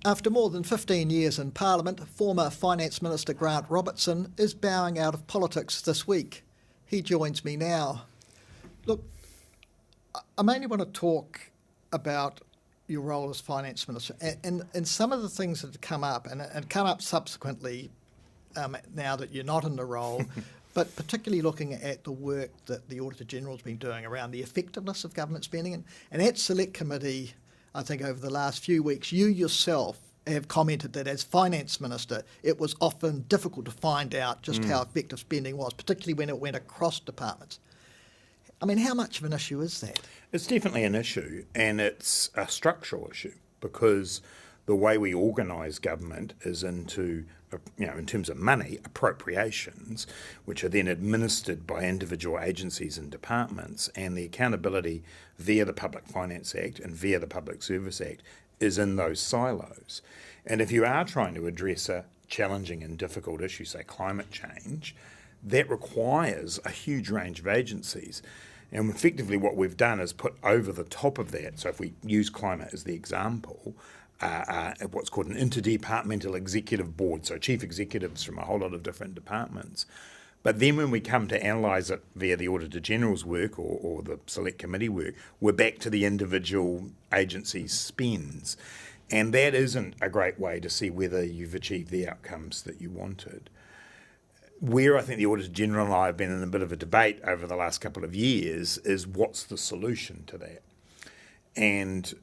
After more than 15 years in Parliament, former Finance Minister Grant Robertson is bowing out of politics this week. He joins me now. Look, I mainly want to talk about your role as Finance Minister and some of the things that have come up and come up subsequently now that you're not in the role, but particularly looking at the work that the Auditor General's been doing around the effectiveness of government spending. And at Select Committee, I think over the last few weeks, you yourself have commented that as Finance Minister, it was often difficult to find out just how effective spending was, particularly when it went across departments. I mean, how much of an issue is that? It's definitely an issue, and it's a structural issue because the way we organise government is into, in terms of money, appropriations, which are then administered by individual agencies and departments, and the accountability via the Public Finance Act and via the Public Service Act is in those silos. And if you are trying to address a challenging and difficult issue, say climate change, that requires a huge range of agencies. And effectively what we've done is put over the top of that, so if we use climate as the example, what's called an interdepartmental executive board, so chief executives from a whole lot of different departments. But then when we come to analyse it via the Auditor General's work or the Select Committee work, we're back to the individual agency's spends. And that isn't a great way to see whether you've achieved the outcomes that you wanted. Where I think the Auditor General and I have been in a bit of a debate over the last couple of years is what's the solution to that? And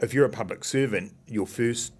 if you're a public servant, your first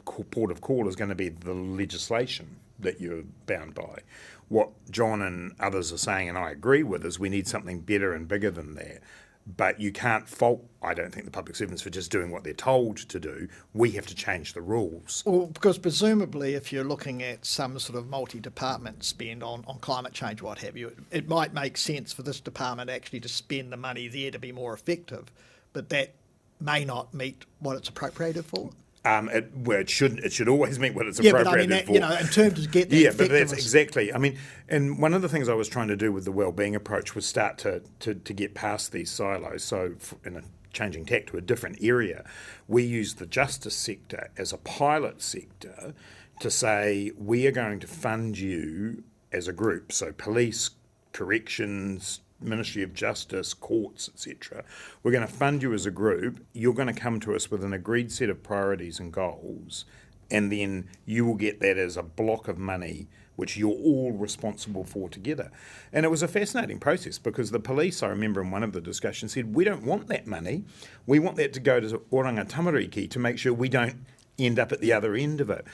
port of call is going to be the legislation that you're bound by. What John and others are saying, and I agree with, is we need something better and bigger than that. But you can't fault, I don't think, the public servants for just doing what they're told to do. We have to change the rules. Well, because presumably if you're looking at some sort of multi-department spend on climate change, what have you, it might make sense for this department actually to spend the money there to be more effective, but that may not meet what it's appropriated for. It should always meet what it's appropriated for. In terms of get that yeah, but that's exactly. And one of the things I was trying to do with the wellbeing approach was start to get past these silos. So in a changing tack to a different area, we use the justice sector as a pilot sector to say we are going to fund you as a group. So police, corrections, Ministry of Justice, courts, etc. We're going to fund you as a group. You're going to come to us with an agreed set of priorities and goals, and then you will get that as a block of money which you're all responsible for together. And it was a fascinating process because the police, I remember in one of the discussions, said, we don't want that money. We want that to go to Oranga Tamariki to make sure we don't end up at the other end of it.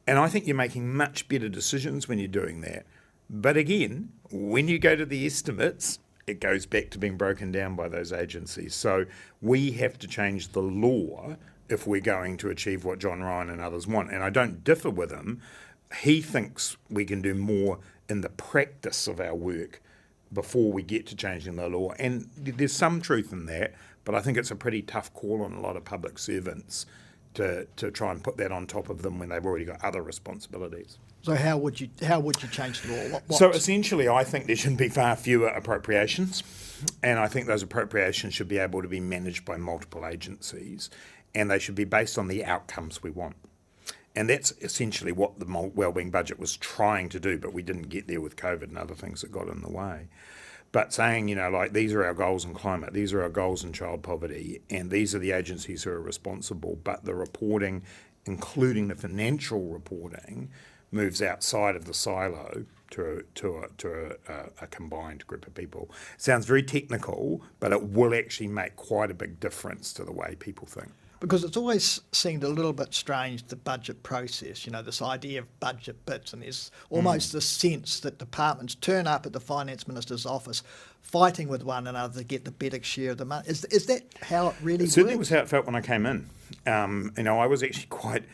And I think you're making much better decisions when you're doing that. But again, when you go to the estimates, it goes back to being broken down by those agencies. So we have to change the law if we're going to achieve what John Ryan and others want. And I don't differ with him. He thinks we can do more in the practice of our work before we get to changing the law. And there's some truth in that, but I think it's a pretty tough call on a lot of public servants to try and put that on top of them when they've already got other responsibilities. So how would you change the law? So essentially, I think there should be far fewer appropriations, and I think those appropriations should be able to be managed by multiple agencies, and they should be based on the outcomes we want. And that's essentially what the wellbeing budget was trying to do, but we didn't get there with COVID and other things that got in the way. But saying, these are our goals in climate, these are our goals in child poverty, and these are the agencies who are responsible, but the reporting, including the financial reporting, moves outside of the silo to a combined group of people. Sounds very technical, but it will actually make quite a big difference to the way people think. Because it's always seemed a little bit strange, the budget process, this idea of budget bits, and there's almost this sense that departments turn up at the Finance Minister's office fighting with one another to get the better share of the money. Is that how it really works? Certainly was how it felt when I came in. I was actually quite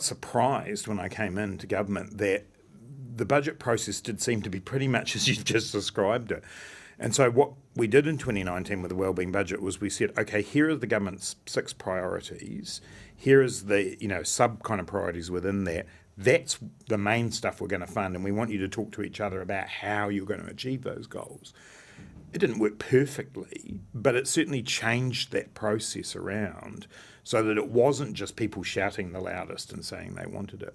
surprised when I came into government that the budget process did seem to be pretty much as you just described it. And so what we did in 2019 with the wellbeing budget was we said, okay, here are the government's 6 priorities. Here is the sub kind of priorities within that. That's the main stuff we're going to fund, and we want you to talk to each other about how you're going to achieve those goals. It didn't work perfectly, but it certainly changed that process around so that it wasn't just people shouting the loudest and saying they wanted it.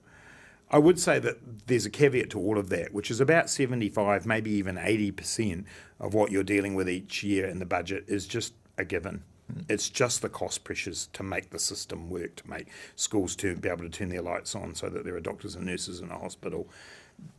I would say that there's a caveat to all of that, which is about 75, maybe even 80% of what you're dealing with each year in the budget is just a given. It's just the cost pressures to make the system work, to make schools to be able to turn their lights on so that there are doctors and nurses in a hospital.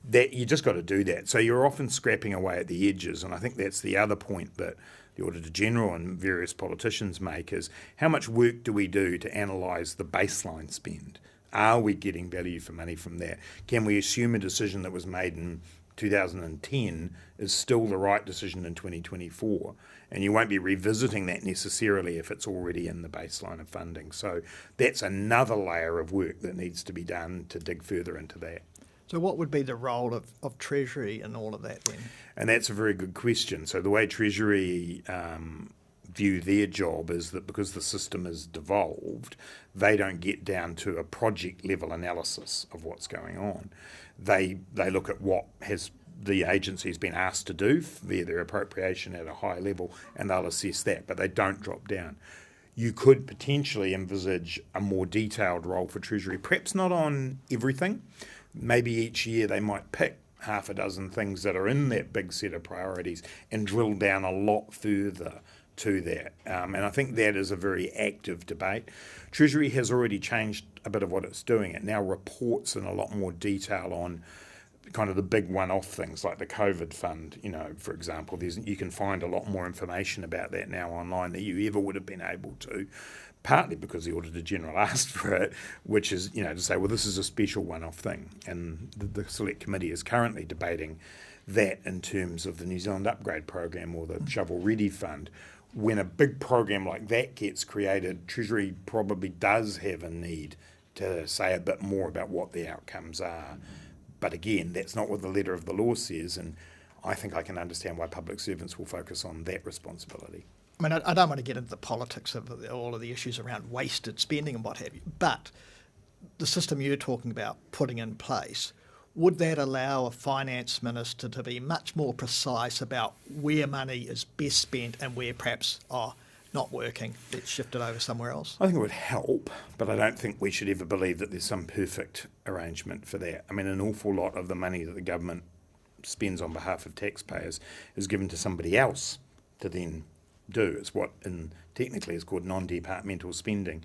That you just got to do that. So you're often scrapping away at the edges, and I think that's the other point that the Auditor General and various politicians make is how much work do we do to analyse the baseline spend? Are we getting value for money from that? Can we assume a decision that was made in 2010 is still the right decision in 2024? And you won't be revisiting that necessarily if it's already in the baseline of funding. So that's another layer of work that needs to be done to dig further into that. So what would be the role of Treasury in all of that then? And that's a very good question. So the way Treasury view their job is that because the system is devolved, they don't get down to a project level analysis of what's going on. They look at what has the agency's been asked to do via their appropriation at a high level, and they'll assess that, but they don't drop down. You could potentially envisage a more detailed role for Treasury, perhaps not on everything. Maybe each year they might pick half a dozen things that are in that big set of priorities and drill down a lot further to that. And I think that is a very active debate. Treasury has already changed a bit of what it's doing. It now reports in a lot more detail on kind of the big one-off things like the COVID fund, for example. You can find a lot more information about that now online than you ever would have been able to, partly because the Auditor General asked for it, which is, to say, well, this is a special one-off thing. And the Select Committee is currently debating that in terms of the New Zealand Upgrade Program or the Shovel Ready Fund. When a big program like that gets created, Treasury probably does have a need to say a bit more about what the outcomes are. But again, that's not what the letter of the law says, and I think I can understand why public servants will focus on that responsibility. I mean, I don't want to get into the politics of all of the issues around wasted spending and what have you, but the system you're talking about putting in place, would that allow a finance minister to be much more precise about where money is best spent and where perhaps, not working, let's shift it over somewhere else? I think it would help, but I don't think we should ever believe that there's some perfect arrangement for that. I mean, an awful lot of the money that the government spends on behalf of taxpayers is given to somebody else to then do. It's what technically is called non-departmental spending.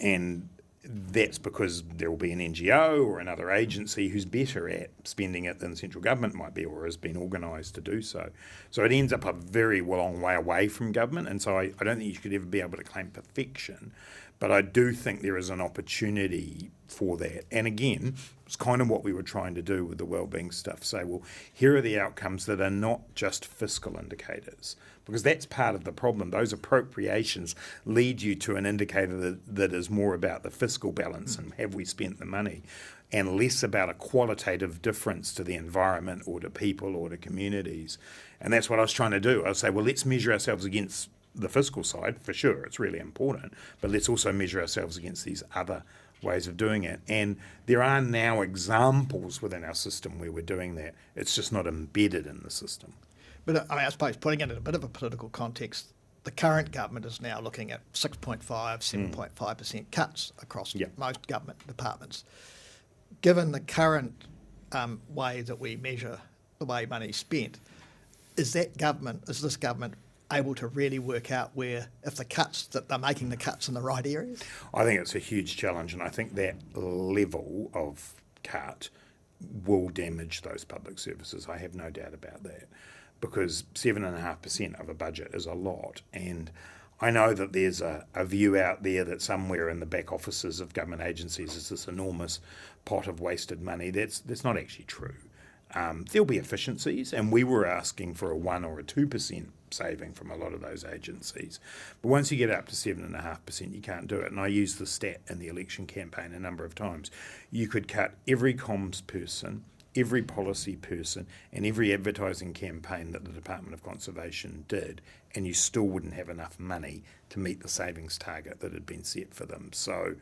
And that's because there will be an NGO or another agency who's better at spending it than central government might be or has been organised to do so. So it ends up a very long way away from government, and so I don't think you could ever be able to claim perfection. But I do think there is an opportunity for that. And again, it's kind of what we were trying to do with the wellbeing stuff. Say, well, here are the outcomes that are not just fiscal indicators, because that's part of the problem. Those appropriations lead you to an indicator that is more about the fiscal balance and have we spent the money, and less about a qualitative difference to the environment or to people or to communities. And that's what I was trying to do. I was say, well, let's measure ourselves against the fiscal side, for sure, it's really important, but let's also measure ourselves against these other ways of doing it. And there are now examples within our system where we're doing that. It's just not embedded in the system. But I suppose putting it in a bit of a political context, the current government is now looking at 6.5%, 7.5% cuts across most government departments. Given the current way that we measure the way money is spent, is this government able to really work out where, if that they're making the cuts in the right areas? I think it's a huge challenge, and I think that level of cut will damage those public services. I have no doubt about that, because 7.5% of a budget is a lot. And I know that there's a view out there that somewhere in the back offices of government agencies is this enormous pot of wasted money. That's not actually true. There'll be efficiencies, and we were asking for a 1 or a 2% saving from a lot of those agencies. But once you get up to 7.5%, you can't do it. And I used the stat in the election campaign a number of times. You could cut every comms person, every policy person, and every advertising campaign that the Department of Conservation did, and you still wouldn't have enough money to meet the savings target that had been set for them. So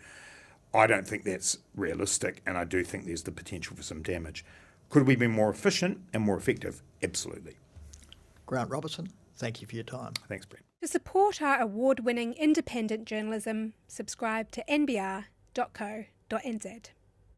I don't think that's realistic, and I do think there's the potential for some damage. Could we be more efficient and more effective? Absolutely. Grant Robertson, thank you for your time. Thanks, Brent. To support our award-winning independent journalism, subscribe to nbr.co.nz.